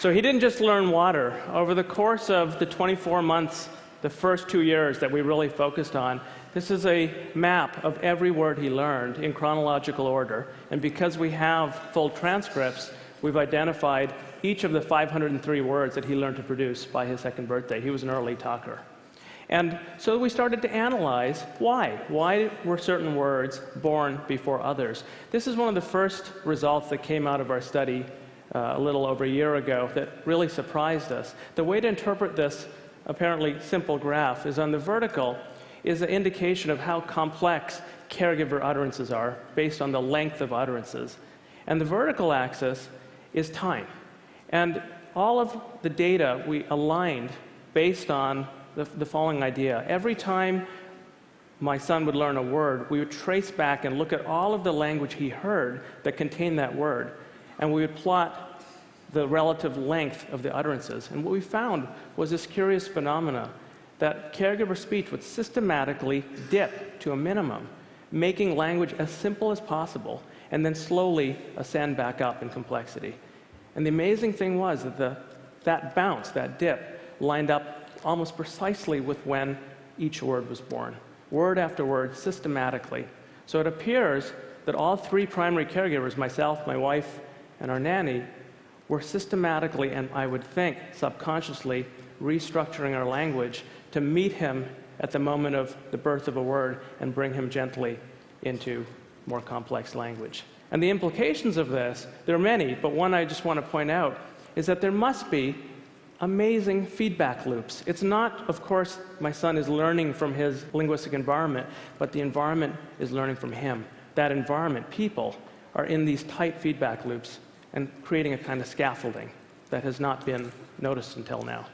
So he didn't just learn water. Over the course of the 24 months, the first 2 years that we really focused on, this is a map of every word he learned in chronological order. And because we have full transcripts, we've identified each of the 503 words that he learned to produce by his second birthday. He was an early talker. And so we started to analyze why. Why were certain words born before others? This is one of the first results that came out of our study a little over a year ago that really surprised us. The way to interpret this apparently simple graph is on the vertical is an indication of how complex caregiver utterances are based on the length of utterances. And the vertical axis is time. And all of the data we aligned based on the following idea. Every time my son would learn a word, we would trace back and look at all of the language he heard that contained that word. And we would plot the relative length of the utterances. And what we found was this curious phenomena that caregiver speech would systematically dip to a minimum, making language as simple as possible, and then slowly ascend back up in complexity. And the amazing thing was that that bounce, that dip, lined up almost precisely with when each word was born, word after word, systematically. So it appears that all three primary caregivers, myself, my wife, and our nanny, were systematically, and I would think subconsciously, restructuring our language to meet him at the moment of the birth of a word and bring him gently into more complex language. And the implications of this, there are many, but one I just want to point out is that there must be amazing feedback loops. It's not, of course, my son is learning from his linguistic environment, but the environment is learning from him. That environment, people, are in these tight feedback loops and creating a kind of scaffolding that has not been noticed until now.